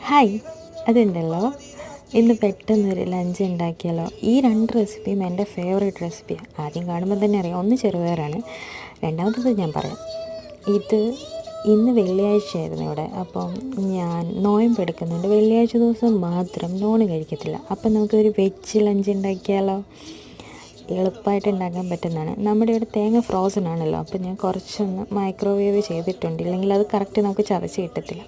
Hi, അതുണ്ടല്ലോ ഇന്ന് പെട്ടെന്നൊരു ലഞ്ച് ഉണ്ടാക്കിയാലോ. ഈ രണ്ട് റെസിപ്പിയും എൻ്റെ ഫേവറേറ്റ് റെസിപ്പിയാണ്. ആദ്യം കാണുമ്പോൾ തന്നെ അറിയാം, ഒന്ന് ചെറുപയറാണ്, രണ്ടാമത്തത് ഞാൻ പറയാം. ഇത് ഇന്ന് വെള്ളിയാഴ്ചയായിരുന്നു ഇവിടെ. അപ്പം ഞാൻ നോയമ്പ് എടുക്കുന്നുണ്ട്. വെള്ളിയാഴ്ച ദിവസം മാത്രം നോൺ കഴിക്കത്തില്ല. അപ്പം നമുക്കൊരു വെജ് ലഞ്ച് ഉണ്ടാക്കിയാലോ. എളുപ്പമായിട്ട് ഉണ്ടാക്കാൻ പറ്റുന്നതാണ്. നമ്മുടെ ഇവിടെ തേങ്ങ ഫ്രോസൺ ആണല്ലോ, അപ്പോൾ ഞാൻ കുറച്ചൊന്ന് മൈക്രോവേവ് ചെയ്തിട്ടുണ്ട്, ഇല്ലെങ്കിൽ അത് കറക്റ്റ് നമുക്ക് ചതച്ച് കിട്ടത്തില്ല.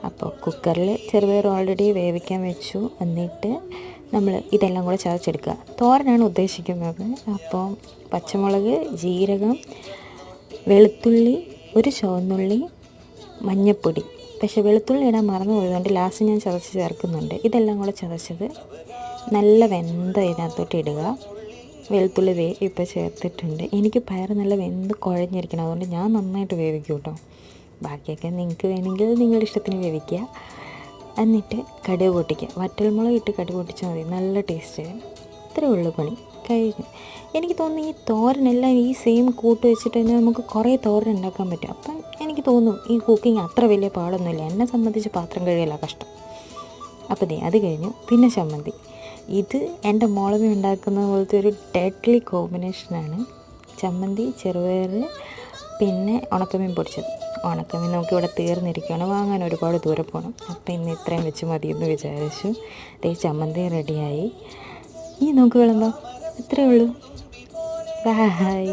അപ്പോൾ കുക്കറിൽ ചെറുപയർ ഓൾറെഡി വേവിക്കാൻ വെച്ചു. എന്നിട്ട് നമ്മൾ ഇതെല്ലാം കൂടെ ചതച്ചെടുക്കുക. തോരനാണ് ഉദ്ദേശിക്കുന്നത്. അപ്പോൾ പച്ചമുളക്, ജീരകം, വെളുത്തുള്ളി, ഒരു ചുവന്നുള്ളി, മഞ്ഞൾപ്പൊടി. പക്ഷേ വെളുത്തുള്ളി ഇടാൻ മറന്നു പോയതുകൊണ്ട് ലാസ്റ്റ് ഞാൻ ചതച്ച് ചേർക്കുന്നുണ്ട്. ഇതെല്ലാം കൂടെ ചതച്ചത് നല്ല വെന്ത ഇതിനകത്തോട്ട് ഇടുക. വെളുത്തുള്ളി ഇപ്പോൾ ചേർത്തിട്ടുണ്ട്. എനിക്ക് പയർ നല്ല വെന്ത് കുഴഞ്ഞിരിക്കണം, അതുകൊണ്ട് ഞാൻ നന്നായിട്ട് വേവിക്കും കേട്ടോ. ബാക്കിയൊക്കെ നിങ്ങൾക്ക് വേണമെങ്കിൽ നിങ്ങളുടെ ഇഷ്ടത്തിന് വേവിക്കുക. എന്നിട്ട് കടുക് പൊട്ടിക്കുക. വറ്റൽമുളക് ഇട്ട് കടുക് പൊട്ടിച്ചാൽ മതി, നല്ല ടേസ്റ്റ് വരും. ഇത്രയേ ഉള്ളൂ, പണി കഴിഞ്ഞു. എനിക്ക് തോന്നുന്നു ഈ തോരനെല്ലാം ഈ സെയിം കൂട്ട് വെച്ചിട്ട് തന്നെ നമുക്ക് കുറേ തോരൻ ഉണ്ടാക്കാൻ പറ്റും. അപ്പം എനിക്ക് തോന്നും ഈ കുക്കിംഗ് അത്ര വലിയ പാടൊന്നുമില്ല. എന്നെ സംബന്ധിച്ച് പാത്രം കഴിയല്ല കഷ്ടം. അപ്പോൾ അത് കഴിഞ്ഞു. പിന്നെ ചമ്മന്തി. ഇത് എൻ്റെ മോളമി ഉണ്ടാക്കുന്ന പോലത്തെ ഒരു ഡെഡ്ലി കോമ്പിനേഷനാണ്. ചമ്മന്തി, ചെറുപയർ, പിന്നെ ഉണക്കമീൻ പൊടിച്ചത്. ഉണക്കമീൻ നമുക്കിവിടെ തീർന്നിരിക്കുകയാണ്, വാങ്ങാൻ ഒരുപാട് ദൂരെ പോകണം. അപ്പോൾ ഇന്ന് ഇത്രയും വെച്ച് മതിയെന്ന് വിചാരിച്ചു. ചമ്മന്തി റെഡിയായി. ഇനി നമുക്ക് വിളമ്പാം. ഇത്രയേ ഉള്ളൂ. ബൈ.